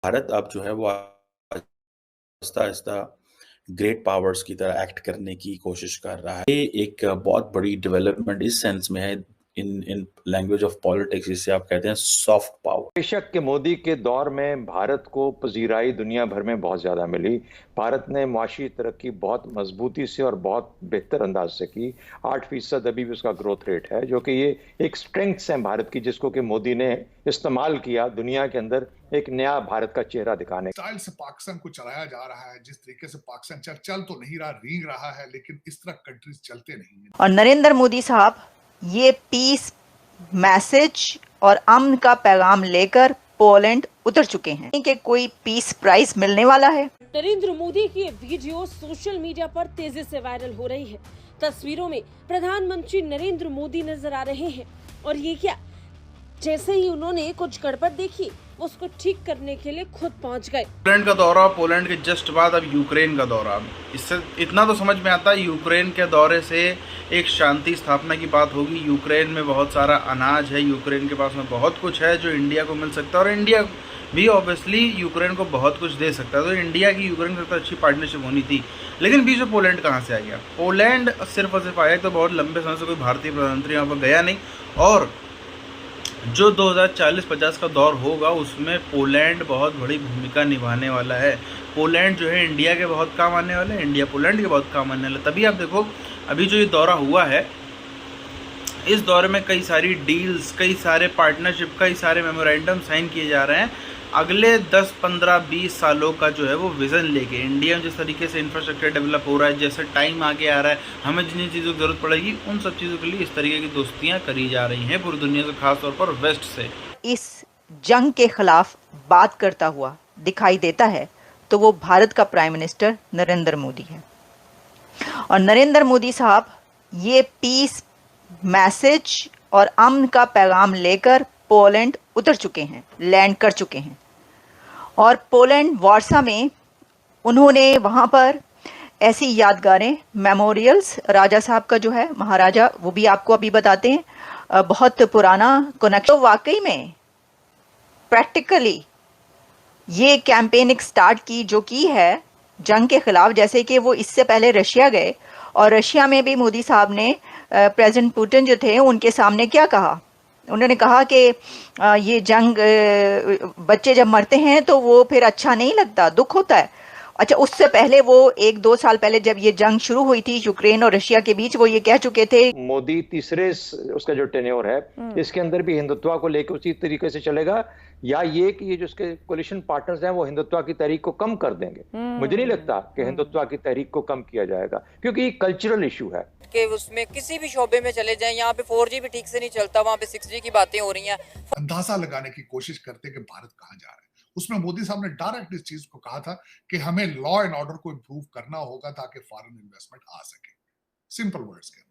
भारत अब जो है वो आहिस्ता-आहिस्ता ग्रेट पावर्स की तरह एक्ट करने की कोशिश कर रहा है। ये एक बहुत बड़ी डेवलपमेंट इस सेंस में है इन इन लैंग्वेज ऑफ पॉलिटिक्स, जिसे आप कहते हैं सॉफ्ट पावर। बेशक के मोदी के दौर में भारत को पजीराई दुनिया भर में बहुत ज्यादा मिली। भारत ने माशी तरक्की बहुत मजबूती से और बहुत बेहतर अंदाज से की। 8% अभी भी उसका ग्रोथ रेट है, जो कि ये एक स्ट्रेंथ्स है भारत की, जिसको कि मोदी ने इस्तेमाल किया दुनिया के अंदर एक नया भारत का चेहरा दिखाने। स्टाइल से पाकिस्तान को चलाया जा रहा है, जिस तरीके से पाकिस्तान चल तो नहीं रहा, रींग रहा है, लेकिन इस तरह कंट्रीज चलते नहीं है। और नरेंद्र मोदी साहब ये पीस मैसेज और अमन का पैगाम लेकर पोलैंड उतर चुके हैं कि कोई पीस प्राइज मिलने वाला है। नरेंद्र मोदी की वीडियो सोशल मीडिया पर तेजी से वायरल हो रही है। तस्वीरों में प्रधानमंत्री नरेंद्र मोदी नजर आ रहे हैं और ये क्या, जैसे ही उन्होंने कुछ गड़बड़ देखी उसको ठीक करने के लिए खुद पहुंच गए। पोलैंड का दौरा, पोलैंड के जस्ट बाद अब यूक्रेन का दौरा। इससे इतना तो समझ में आता है, यूक्रेन के दौरे से एक शांति स्थापना की बात होगी। यूक्रेन में बहुत सारा अनाज है, यूक्रेन के पास में बहुत कुछ है जो इंडिया को मिल सकता है, और इंडिया भी ऑब्वियसली यूक्रेन को बहुत कुछ दे सकता है। तो इंडिया की यूक्रेन के साथ अच्छी पार्टनरशिप होनी थी। लेकिन बीच में पोलैंड कहाँ से आ गया? पोलैंड सिर्फ और सिर्फ आया तो बहुत लंबे समय से कोई भारतीय प्रधानमंत्री यहाँ पर गया नहीं, और जो 2040-50 का दौर होगा उसमें पोलैंड बहुत बड़ी भूमिका निभाने वाला है। पोलैंड जो है इंडिया के बहुत काम आने वाला है, इंडिया पोलैंड के बहुत काम आने वाला है। तभी आप देखो अभी जो ये दौरा हुआ है, इस दौरे में कई सारी डील्स, कई सारे पार्टनरशिप, कई सारे मेमोरेंडम साइन किए जा रहे हैं। अगले 10, 15, 20 सालों का जो है वो विज़न लेके इंडिया में जिस तरीके से इंफ्रास्ट्रक्चर डेवलप हो रहा है, जैसे टाइम आगे आ रहा है, हमें जिन जिन चीज़ों की ज़रूरत पड़ेगी उन सब चीज़ों के लिए इस तरीके की दोस्तियाँ करी जा रही हैं पूरी दुनिया से, खासतौर पर वेस्ट से। इस जंग के खिलाफ बात करता हुआ दिखाई देता है तो वो भारत का प्राइम मिनिस्टर नरेंद्र मोदी है। और नरेंद्र मोदी साहब ये पीस मैसेज और अमन का पैगाम लेकर पोलैंड उतर चुके हैं, लैंड कर चुके हैं। और पोलैंड वार्सा में उन्होंने वहाँ पर ऐसी यादगारें, मेमोरियल्स, राजा साहब का जो है महाराजा, वो भी आपको अभी बताते हैं, बहुत पुराना कनेक्शन। तो वाकई में प्रैक्टिकली ये कैंपेन एक स्टार्ट की जो की है जंग के खिलाफ। जैसे कि वो इससे पहले रशिया गए और रशिया में भी मोदी साहब ने प्रेसिडेंट पुतिन जो थे उनके सामने क्या कहा, उन्होंने कहा कि ये जंग, बच्चे जब मरते हैं तो वो फिर अच्छा नहीं लगता, दुख होता है। अच्छा, उससे पहले वो 1-2 साल पहले जब ये जंग शुरू हुई थी यूक्रेन और रशिया के बीच, वो ये कह चुके थे। मोदी तीसरे उसका जो टेन्योर है इसके अंदर भी हिंदुत्व को लेकर उसी तरीके से चलेगा, या ये कि ये जो उसके कोलिशन पार्टनर्स हैं वो हिंदुत्व की तहरीक को कम कर देंगे। मुझे नहीं लगता कि हिंदुत्व की तहरीक को कम किया जाएगा, क्योंकि ये कल्चरल इशू है कि उसमें किसी भी शोबे में चले जाएं, यहाँ पे 4G भी ठीक से नहीं चलता, वहाँ पे 6G की बातें हो रही हैं। अंदाजा लगाने की कोशिश करते कि भारत कहाँ जा रहा है। उसमें मोदी साहब ने डायरेक्ट इस चीज को कहा था कि हमें लॉ एंड ऑर्डर को इंप्रूव करना होगा ताकि फॉरेन इन्वेस्टमेंट आ सके, सिंपल वर्ड्स के अंदर।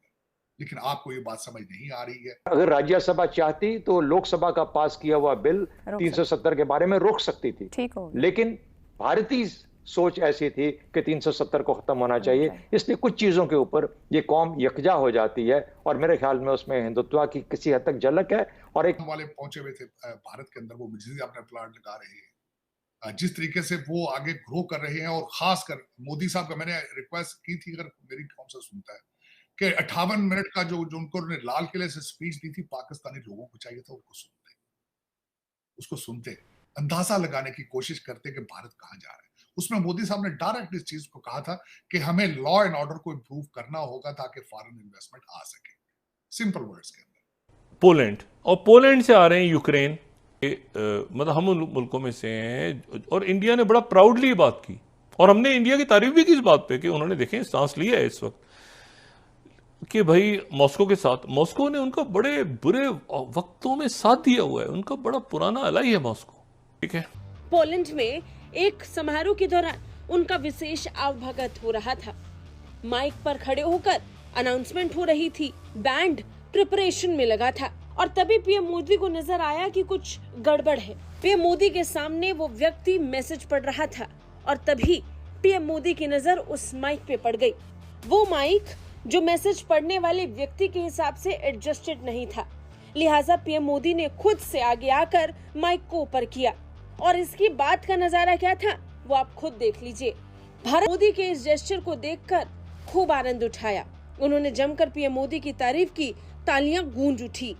लेकिन आपको ये बात समझ नहीं आ रही है। अगर राज्यसभा चाहती तो लोकसभा का पास किया हुआ बिल 370 के बारे में रोक सकती थी, ठीक हो, लेकिन भारतीय सोच ऐसी थी कि 370 को खत्म होना चाहिए। इसलिए कुछ चीजों के ऊपर ये कौम यकजा हो जाती है, और मेरे ख्याल में उसमें हिंदुत्व की किसी हद तक झलक है। और एक वाले पहुंचे हुए थे भारत के अंदर, वो बिजली अपने प्लांट लगा रहे हैं, जिस तरीके से वो आगे ग्रो कर रहे हैं। और खासकर मोदी साहब का मैंने रिक्वेस्ट की थी, अगर मेरी काउंसिल सुनता है, कि 58 मिनट का जो उनको लाल किले से स्पीच दी थी, पाकिस्तानी लोगों को चाहिए था उसको सुनते, अंदाजा लगाने की कोशिश करते कि भारत कहाँ जा रहा है। उसमें मोदी साहब ने डायरेक्ट इस चीज को कहा था कि हमें लॉ एंड ऑर्डर को इंप्रूव करना होगा ताकि फॉरेन इन्वेस्टमेंट आ सके, सिंपल वर्ड्स के अंदर। पोलैंड, और पोलैंड से आ रहे हैं यूक्रेन, मतलब हम उन मुल्कों में से हैं। और इंडिया ने बड़ा प्राउडली बात की, और हमने इंडिया की तारीफ भी की इस बात पे कि उन्होंने देखें सांस लिया है इस वक्त कि भाई मॉस्को के साथ, मॉस्को ने उनका बड़े बुरे वक्तों में साथ दिया हुआ है, उनका बड़ा पुराना अलाई है मॉस्को, ठीक है। पोलैंड में एक समारोह के दौरान उनका विशेष आवभगत हो रहा था। माइक पर खड़े होकर अनाउंसमेंट हो रही थी, बैंड प्रिपरेशन में लगा था, और तभी पीएम मोदी को नजर आया कि कुछ गड़बड़ है। पीएम मोदी के सामने वो व्यक्ति मैसेज पढ़ रहा था, और तभी पीएम मोदी की नजर उस माइक पे पड़ गई। वो माइक जो मैसेज पढ़ने वाले व्यक्ति के हिसाब से एडजस्टेड नहीं था, लिहाजा पीएम मोदी ने खुद से आगे आकर माइक को ऊपर किया और इसकी बात का नजारा क्या था वो आप खुद देख लीजिए। भारत मोदी के इस जेस्चर को देखकर खूब आनंद उठाया। उन्होंने जमकर पीएम मोदी की तारीफ की, तालियां गूंज उठी।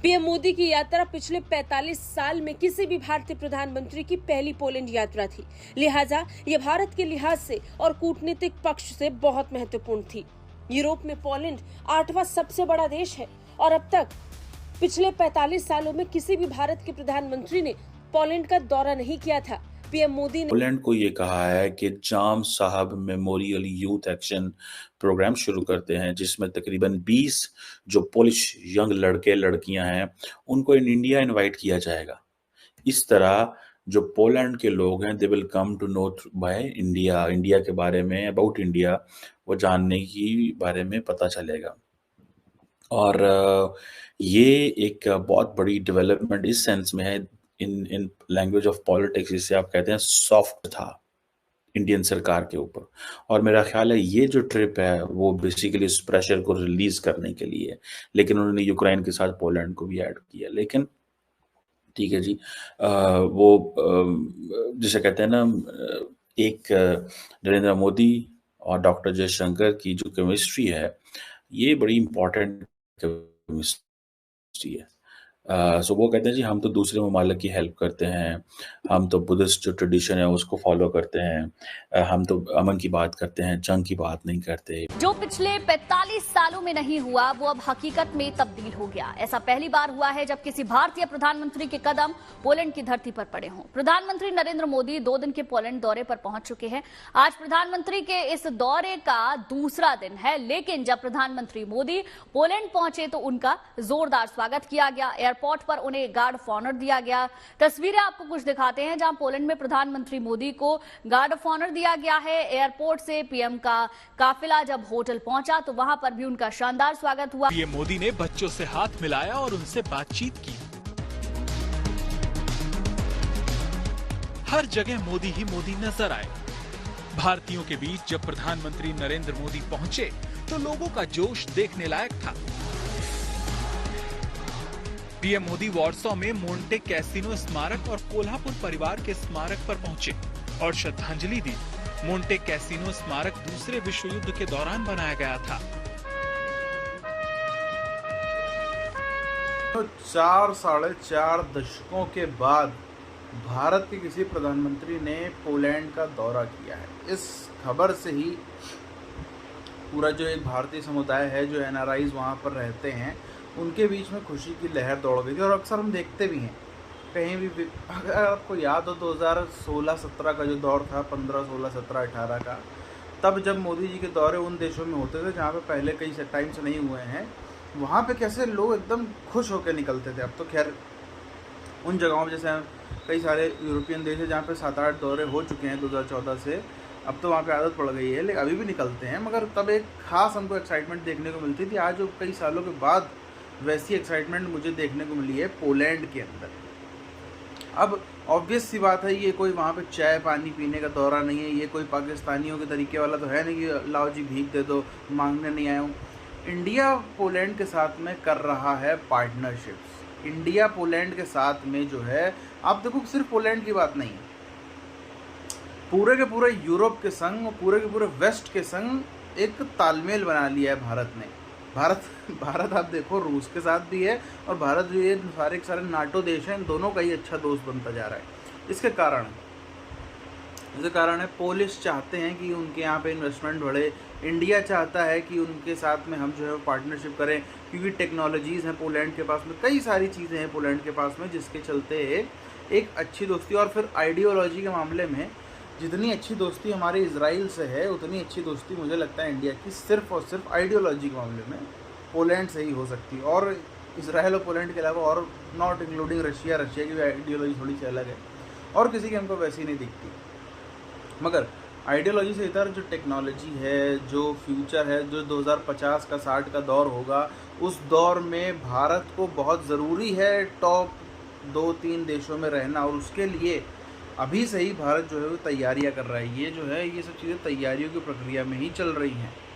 पीएम मोदी की यात्रा पिछले 45 साल में किसी भी भारतीय प्रधानमंत्री की पहली पोलैंड यात्रा थी, लिहाजा ये भारत के लिहाज से और कूटनीतिक पक्ष से बहुत महत्वपूर्ण थी। यूरोप में पोलैंड 8वां सबसे बड़ा देश है और अब तक पिछले 45 सालों में किसी भी भारत के प्रधानमंत्री ने पोलैंड का दौरा नहीं किया था। पीएम मोदी ने पोलैंड को ये कहा है कि जाम साहब मेमोरियल यूथ एक्शन प्रोग्राम शुरू करते हैं, जिसमें तकरीबन 20 जो पोलिश यंग लड़के लड़कियां हैं उनको इन इंडिया इनवाइट किया जाएगा। इस तरह जो पोलैंड के लोग हैं they will come to know by India के बारे में, अबाउट इंडिया वो जानने की बारे में पता चलेगा। और ये एक बहुत बड़ी डेवलपमेंट इस सेंस में है इन लैंग्वेज ऑफ पॉलिटिक्स, जिसे आप कहते हैं सॉफ्ट था इंडियन सरकार के ऊपर। और मेरा ख्याल है ये जो ट्रिप है वो बेसिकली इस प्रेशर को रिलीज करने के लिए है, लेकिन उन्होंने यूक्रेन के साथ पोलैंड को भी ऐड किया। लेकिन ठीक है जी, जिसे कहते हैं ना, एक नरेंद्र मोदी और डॉक्टर जयशंकर की जो केमिस्ट्री है ये बड़ी इंपॉर्टेंट केमिस्ट्री है। सो वो कहते हैं जी हम तो दूसरे ममालिक की हेल्प करते हैं, हम तो बुद्धिस्ट जो ट्रेडिशन है उसको फॉलो करते हैं, हम तो अमन की बात करते हैं, जंग की बात नहीं करते। जो पिछले 45 सालों में नहीं हुआ वो अब हकीकत में तब्दील हो गया। ऐसा पहली बार हुआ है जब किसी भारतीय प्रधानमंत्री के कदम पोलैंड की धरती पर पड़े हों। प्रधानमंत्री नरेंद्र मोदी 2 दिन के पोलैंड दौरे पर पहुंच चुके हैं। आज प्रधानमंत्री के इस दौरे का दूसरा दिन है, लेकिन जब प्रधानमंत्री मोदी पोलैंड पहुंचे तो उनका जोरदार स्वागत किया गया। एयरपोर्ट पर उन्हें गार्ड ऑफ ऑनर दिया गया। तस्वीरें आपको कुछ दिखाते हैं जहां पोलैंड में प्रधानमंत्री मोदी को गार्ड ऑफ ऑनर दिया गया है। एयरपोर्ट से पीएम का काफिला जब होटल पहुंचा तो वहां पर भी उनका शानदार स्वागत हुआ। पीएम मोदी ने बच्चों से हाथ मिलाया और उनसे बातचीत की। हर जगह मोदी ही मोदी नजर आए। भारतीयों के बीच जब प्रधानमंत्री नरेंद्र मोदी पहुंचे तो लोगों का जोश देखने लायक था। पीएम मोदी वॉर्सो में मोंटे कैसिनो स्मारक और कोल्हापुर परिवार के स्मारक पर पहुंचे और श्रद्धांजलि दी। मोंटे कैसिनो स्मारक दूसरे विश्व युद्ध के दौरान बनाया गया था। तो 4-4.5 दशकों के बाद भारत के किसी प्रधानमंत्री ने पोलैंड का दौरा किया है। इस खबर से ही पूरा जो एक भारतीय समुदाय है, जो एनआरआईज वहाँ पर रहते हैं, उनके बीच में खुशी की लहर दौड़ गई थी। और अक्सर हम देखते भी हैं कहीं भी, अगर आपको याद हो 2016-17 का जो दौर था, 15, 16, 17, 18 का, तब जब मोदी जी के दौरे उन देशों में होते थे जहाँ पे पहले कई टाइम से नहीं हुए हैं, वहाँ पे कैसे लोग एकदम खुश होकर निकलते थे। अब तो खैर उन जगहों में जैसे कई सारे यूरोपियन देश है जहाँ पे 7-8 दौरे हो चुके हैं 2014 से, अब तो वहाँ पे आदत पड़ गई है, लेकिन अभी भी निकलते हैं। मगर तब एक खास हमको एक्साइटमेंट देखने को मिलती थी। आज कई सालों के बाद वैसी एक्साइटमेंट मुझे देखने को मिली है पोलैंड के अंदर। अब ऑब्वियस सी बात है, ये कोई वहाँ पे चाय पानी पीने का दौरा नहीं है, ये कोई पाकिस्तानियों के तरीके वाला तो है नहीं कि लाओ जी भीख दे दो, मांगने नहीं आया हूँ। इंडिया पोलैंड के साथ में कर रहा है पार्टनरशिप्स। इंडिया पोलैंड के साथ में जो है, आप देखो सिर्फ पोलैंड की बात नहीं है, पूरे के पूरे यूरोप के संग, पूरे के पूरे वेस्ट के संग एक तालमेल बना लिया है भारत ने। भारत आप देखो रूस के साथ भी है, और भारत जो ये सारे के सारे नाटो देश हैं, इन दोनों का ही अच्छा दोस्त बनता जा रहा है। इसके कारण है पोलिश चाहते हैं कि उनके यहाँ पे इन्वेस्टमेंट बढ़े, इंडिया चाहता है कि उनके साथ में हम जो है पार्टनरशिप करें, क्योंकि टेक्नोलॉजीज़ हैं पोलैंड के पास में, कई सारी चीज़ें हैं पोलैंड के पास में, जिसके चलते एक अच्छी दोस्ती। और फिर आइडियोलॉजी के मामले में जितनी अच्छी दोस्ती हमारे इजराइल से है, उतनी अच्छी दोस्ती मुझे लगता है इंडिया की सिर्फ और सिर्फ आइडियोलॉजी के मामले में पोलैंड से ही हो सकती है। और इजराइल और पोलैंड के अलावा, और नॉट इंक्लूडिंग रशिया की भी आइडियोलॉजी थोड़ी सी अलग है और किसी की हमको वैसी नहीं दिखती। मगर आइडियोलॉजी से इधर जो टेक्नोलॉजी है, जो फ्यूचर है, जो 2050 का 60 का दौर होगा, उस दौर में भारत को बहुत ज़रूरी है टॉप 2-3 देशों में रहना। और उसके लिए अभी से ही भारत जो है वो तैयारियां कर रहा है। ये जो है ये सब चीज़ें तैयारियों की प्रक्रिया में ही चल रही हैं।